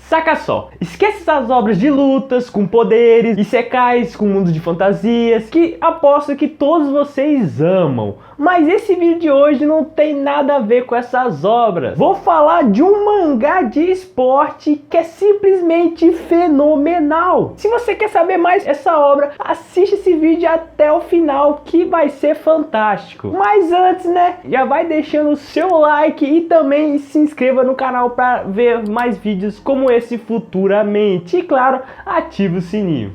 Saca só, esquece essas obras de lutas, com poderes, isekais, com mundos de fantasias, que aposto que todos vocês amam. Mas esse vídeo de hoje não tem nada a ver com essas obras. Vou falar de um mangá de esporte que é simplesmente fenomenal. Se você quer saber mais dessa obra, assiste esse vídeo até o final que vai ser fantástico. Mas antes, né, já vai deixando o seu like e também se inscreva no canal para ver mais vídeos como esse futuramente. E claro, ative o sininho.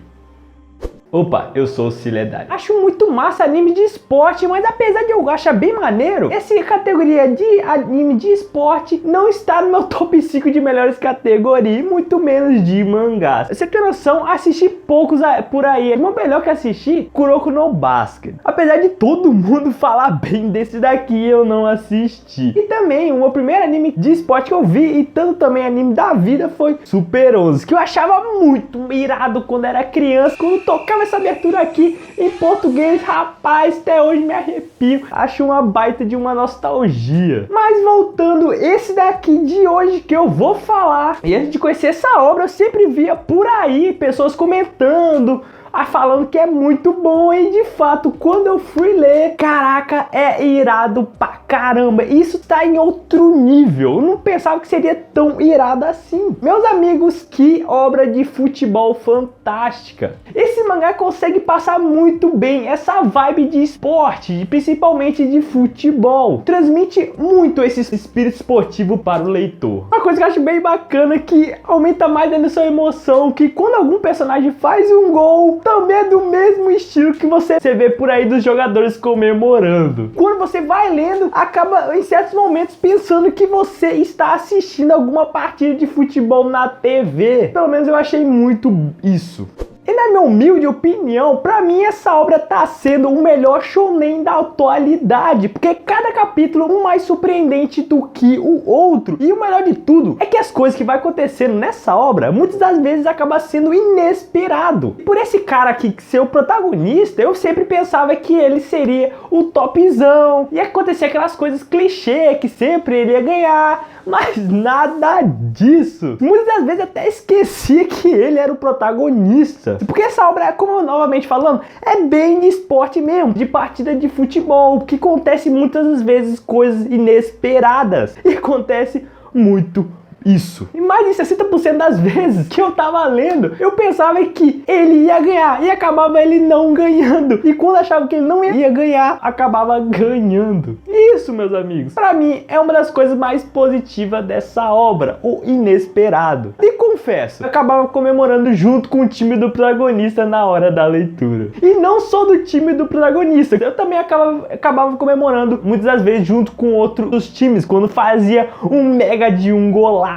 Opa, eu sou o Ciledade. Acho muito massa anime de esporte, mas apesar de eu achar bem maneiro, essa categoria de anime de esporte não está no meu top 5 de melhores categorias, e muito menos de mangás. Você tem noção, assisti poucos por aí. O melhor que assisti, Kuroko no Basket. Apesar de todo mundo falar bem desse daqui, eu não assisti. E também, o meu primeiro anime de esporte que eu vi, e tanto também anime da vida, foi Super 11, que eu achava muito irado quando era criança, quando tocava essa abertura aqui em português, rapaz, até hoje me arrepio, acho uma baita de uma nostalgia. Mas voltando, esse daqui de hoje que eu vou falar, e antes de conhecer essa obra, eu sempre via por aí pessoas comentando, falando que é muito bom, e de fato, quando eu fui ler, caraca, é irado pra caramba, isso tá em outro nível, eu não pensava que seria tão irado assim. Meus amigos, que obra de futebol fantástica. Esse mangá consegue passar muito bem essa vibe de esporte, principalmente de futebol, transmite muito esse espírito esportivo para o leitor. Uma coisa que eu acho bem bacana, que aumenta mais ainda sua emoção, que quando algum personagem faz um gol, também é do mesmo estilo que você vê por aí dos jogadores comemorando. Quando você vai lendo, acaba em certos momentos pensando que você está assistindo alguma partida de futebol na TV. Pelo menos eu achei muito isso. E na minha humilde opinião, pra mim essa obra tá sendo o melhor shonen da atualidade, porque cada capítulo um mais surpreendente do que o outro. E o melhor de tudo é que as coisas que vai acontecendo nessa obra, muitas das vezes acaba sendo inesperado. Por esse cara aqui ser o protagonista, eu sempre pensava que ele seria o topzão, ia acontecer aquelas coisas clichê, que sempre ele ia ganhar, mas nada disso. Muitas das vezes até esquecia que ele era o protagonista. Porque essa obra, como eu novamente falando, é bem de esporte mesmo, de partida de futebol, que acontece muitas vezes coisas inesperadas. E acontece muito isso. E mais de 60% das vezes que eu tava lendo, eu pensava que ele ia ganhar, e acabava ele não ganhando. E quando achava que ele não ia ganhar, acabava ganhando. Isso, meus amigos, pra mim é uma das coisas mais positivas dessa obra, o inesperado. E confesso, eu acabava comemorando junto com o time do protagonista na hora da leitura. E não só do time do protagonista, eu também acabava comemorando muitas das vezes junto com outros times, quando fazia um mega de um golaço.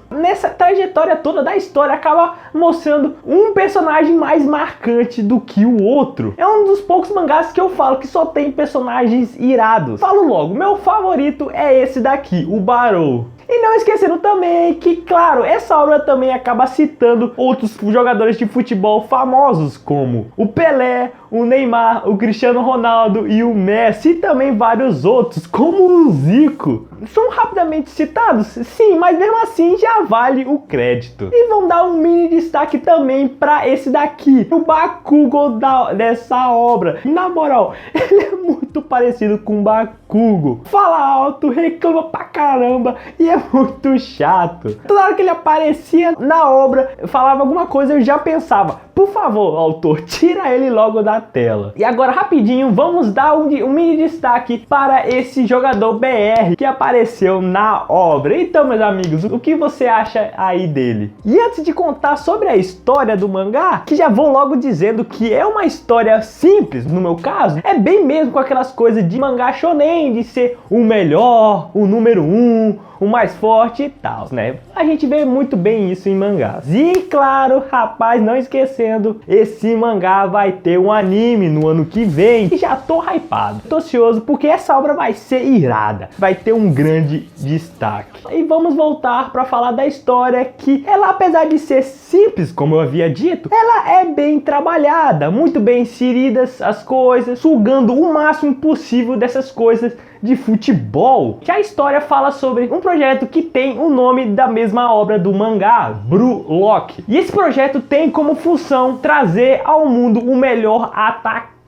Nessa trajetória toda da história, acaba mostrando um personagem mais marcante do que o outro. É um dos poucos mangás que eu falo que só tem personagens irados. Falo logo, meu favorito é esse daqui, o Barou. E não esquecendo também que, claro, essa obra também acaba citando outros jogadores de futebol famosos, como o Pelé, o Neymar, o Cristiano Ronaldo e o Messi, e também vários outros, como o Zico. São rapidamente citados, sim, mas mesmo assim já vale o crédito. E vão dar um mini destaque também para esse daqui, o Bakugo dessa obra. Na moral, ele é muito parecido com o Bakugo. Fala alto, reclama pra caramba e é muito chato. Toda hora que ele aparecia na obra, falava alguma coisa, eu já pensava, por favor, autor, tira ele logo da tela. E agora, rapidinho, vamos dar um mini destaque para esse jogador BR que apareceu na obra. Então, meus amigos, o que você acha aí dele? E antes de contar sobre a história do mangá, que já vou logo dizendo que é uma história simples, no meu caso, é bem mesmo com aquelas coisas de mangá shonen, de ser o melhor, o número 1, o mais forte e tal, né? A gente vê muito bem isso em mangás. E claro, rapaz, não esquecendo, esse mangá vai ter um anime no ano que vem. E já tô hypado, tô ansioso porque essa obra vai ser irada, vai ter um grande destaque. E vamos voltar para falar da história, que ela, apesar de ser simples, como eu havia dito, ela é bem trabalhada, muito bem inseridas as coisas, sugando o máximo possível dessas coisas de futebol. Que a história fala sobre um projeto que tem o nome da mesma obra do mangá, Blue Lock. E esse projeto tem como função trazer ao mundo o melhor atacante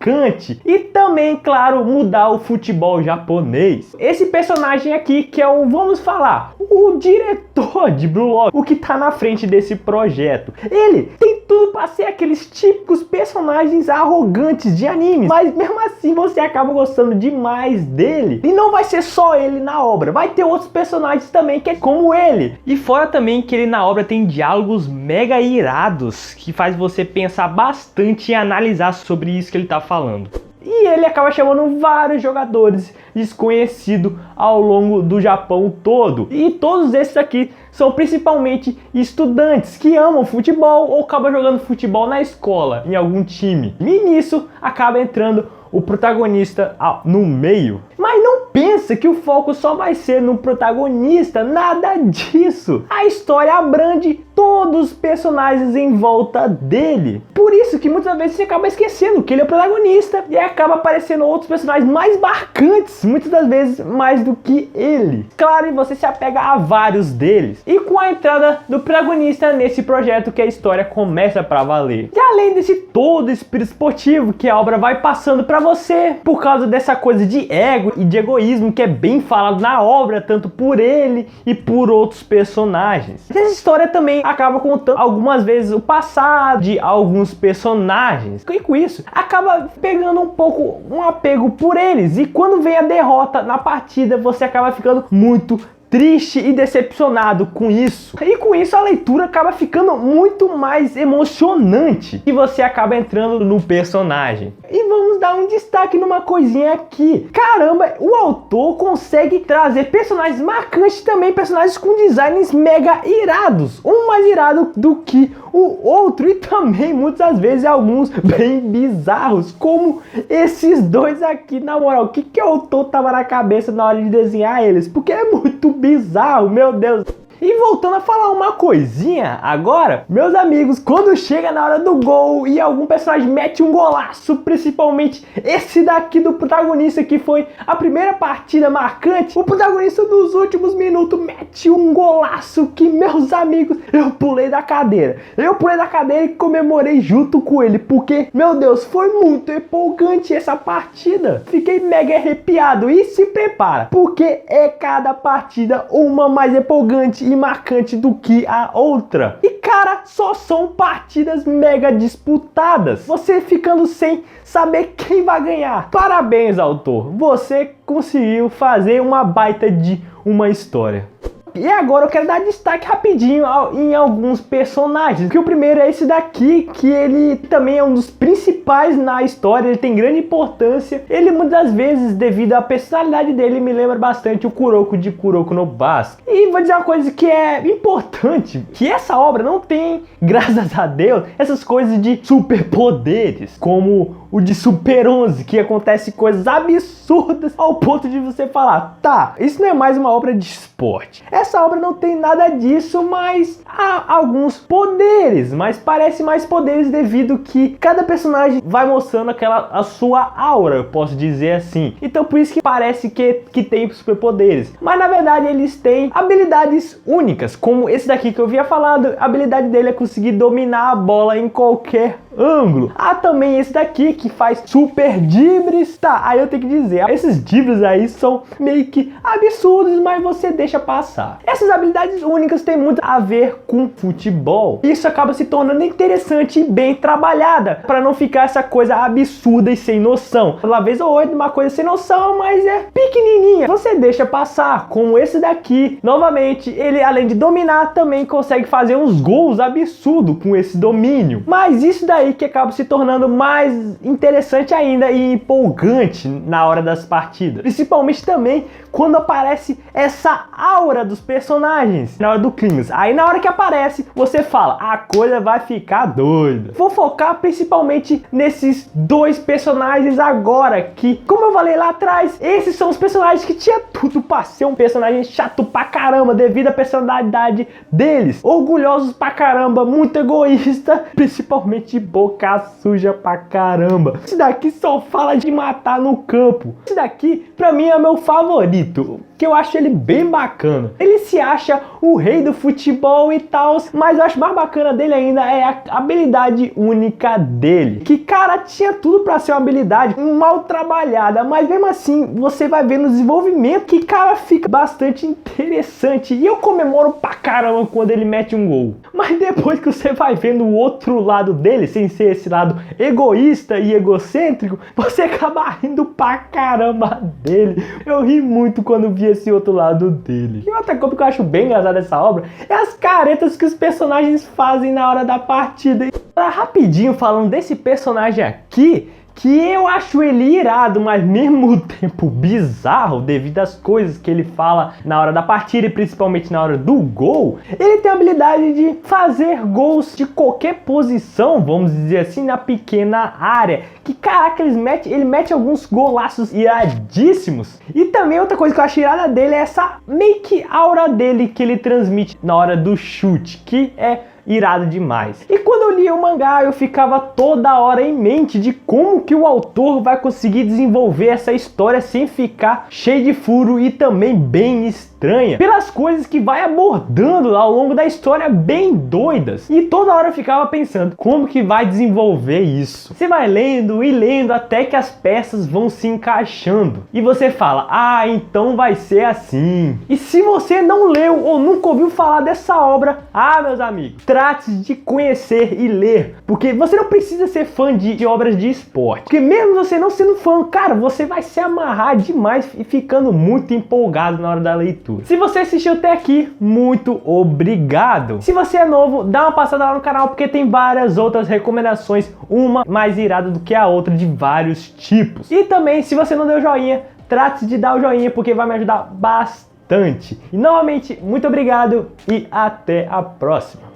e também, claro, mudar o futebol japonês. Esse personagem aqui, que é o, vamos falar, o diretor de Blue Lock, o que tá na frente desse projeto. Ele tem tudo para ser aqueles típicos personagens arrogantes de anime, mas mesmo assim você acaba gostando demais dele. E não vai ser só ele na obra, vai ter outros personagens também que é como ele. E fora também que ele na obra tem diálogos mega irados, que faz você pensar bastante e analisar sobre isso que ele tá falando. E ele acaba chamando vários jogadores desconhecidos ao longo do Japão todo. E todos esses aqui são principalmente estudantes que amam futebol ou acabam jogando futebol na escola, em algum time. E nisso acaba entrando o protagonista no meio. Mas não pensa que o foco só vai ser no protagonista, nada disso. A história abrange todos os personagens em volta dele. Por isso que muitas vezes você acaba esquecendo que ele é o protagonista e acaba aparecendo outros personagens mais marcantes, muitas das vezes mais do que ele. Claro, e você se apega a vários deles. E com a entrada do protagonista nesse projeto que a história começa pra valer. E além desse todo espírito esportivo que a obra vai passando pra você, por causa dessa coisa de ego e de egoísmo que é bem falado na obra, tanto por ele e por outros personagens. Essa história também acaba contando algumas vezes o passado de alguns personagens. E com isso, acaba pegando um pouco um apego por eles. E quando vem a derrota na partida, você acaba ficando muito triste e decepcionado com isso. E com isso a leitura acaba ficando muito mais emocionante e você acaba entrando no personagem. E vamos dar um destaque numa coisinha aqui. Caramba, o autor consegue trazer personagens marcantes, também personagens com designs mega irados, um mais irado do que o outro, e também muitas vezes alguns bem bizarros, como esses dois aqui. Na moral, o que o autor tava na cabeça na hora de desenhar eles? Porque é muito bizarro, meu Deus. E voltando a falar uma coisinha agora, meus amigos, quando chega na hora do gol e algum personagem mete um golaço, principalmente esse daqui do protagonista, que foi a primeira partida marcante, o protagonista dos últimos minutos mete um golaço que, meus amigos, eu pulei da cadeira. Eu pulei da cadeira e comemorei junto com ele, porque, meu Deus, foi muito empolgante essa partida. Fiquei mega arrepiado e se prepara, porque é cada partida uma mais empolgante e marcante do que a outra. E cara, só são partidas mega disputadas, você ficando sem saber quem vai ganhar. Parabéns, autor, você conseguiu fazer uma baita de uma história. E agora eu quero dar destaque rapidinho em alguns personagens, que o primeiro é esse daqui, que ele também é um dos principais na história, ele tem grande importância. Ele muitas vezes, devido à personalidade dele, me lembra bastante o Kuroko de Kuroko no Basket. E vou dizer uma coisa que é importante, que essa obra não tem, graças a Deus, essas coisas de superpoderes, como o de Super 11, que acontece coisas absurdas ao ponto de você falar, tá, isso não é mais uma obra de esporte. Essa obra não tem nada disso, mas há alguns poderes, mas parece mais poderes devido que cada personagem vai mostrando a sua aura, eu posso dizer assim. Então por isso que parece que tem superpoderes, mas na verdade eles têm habilidades únicas, como esse daqui que eu havia falado. A habilidade dele é conseguir dominar a bola em qualquer ângulo. Há também esse daqui que faz super dribles. Tá, aí eu tenho que dizer, esses dribles aí são meio que absurdos, mas você deixa passar. Essas habilidades únicas têm muito a ver com futebol. Isso acaba se tornando interessante e bem trabalhada, para não ficar essa coisa absurda e sem noção. Uma vez ou outra uma coisa sem noção, mas é pequenininha, você deixa passar. Como esse daqui, novamente, ele além de dominar, também consegue fazer uns gols absurdos com esse domínio. Mas isso daí que acaba se tornando mais interessante ainda e empolgante na hora das partidas, principalmente também quando aparece essa aura dos personagens na hora do clímax. Aí na hora que aparece, você fala, a coisa vai ficar doida. Vou focar principalmente nesses dois personagens agora, que, como eu falei lá atrás, esses são os personagens que tinha tudo pra ser um personagem chato pra caramba devido à personalidade deles, orgulhosos pra caramba, muito egoísta, principalmente boca suja pra caramba. Esse daqui só fala de matar no campo. Esse daqui, pra mim, é meu favorito, que eu acho ele bem bacana. Ele se acha o rei do futebol e tal, mas eu acho mais bacana dele ainda é a habilidade única dele. Que, cara, tinha tudo pra ser uma habilidade mal trabalhada, mas mesmo assim, você vai ver no desenvolvimento que, cara, fica bastante interessante. E eu comemoro pra caramba quando ele mete um gol. Mas depois que você vai vendo o outro lado dele, sem ser esse lado egoísta e egocêntrico, você acaba rindo pra caramba dele. Eu ri muito quando vi esse outro lado dele. E outra coisa que eu acho bem engraçada dessa obra é as caretas que os personagens fazem na hora da partida. E, rapidinho falando desse personagem aqui, que eu acho ele irado, mas ao mesmo tempo bizarro devido às coisas que ele fala na hora da partida e principalmente na hora do gol. Ele tem a habilidade de fazer gols de qualquer posição, vamos dizer assim, na pequena área. Que caraca, ele mete alguns golaços iradíssimos. E também outra coisa que eu acho irada dele é essa meio que aura dele que ele transmite na hora do chute, que é irado demais. E quando eu lia o mangá, eu ficava toda hora em mente de como que o autor vai conseguir desenvolver essa história sem ficar cheio de furo e também bem estranha, pelas coisas que vai abordando ao longo da história bem doidas. E toda hora eu ficava pensando, como que vai desenvolver isso? Você vai lendo e lendo até que as peças vão se encaixando. E você fala, ah, então vai ser assim. E se você não leu ou nunca ouviu falar dessa obra, meus amigos, trate de conhecer e ler, porque você não precisa ser fã de obras de esporte, porque mesmo você não sendo fã, cara, você vai se amarrar demais e ficando muito empolgado na hora da leitura. Se você assistiu até aqui, muito obrigado. Se você é novo, dá uma passada lá no canal, porque tem várias outras recomendações, uma mais irada do que a outra, de vários tipos. E também, se você não deu joinha, trate de dar o joinha, porque vai me ajudar bastante. E novamente, muito obrigado e até a próxima.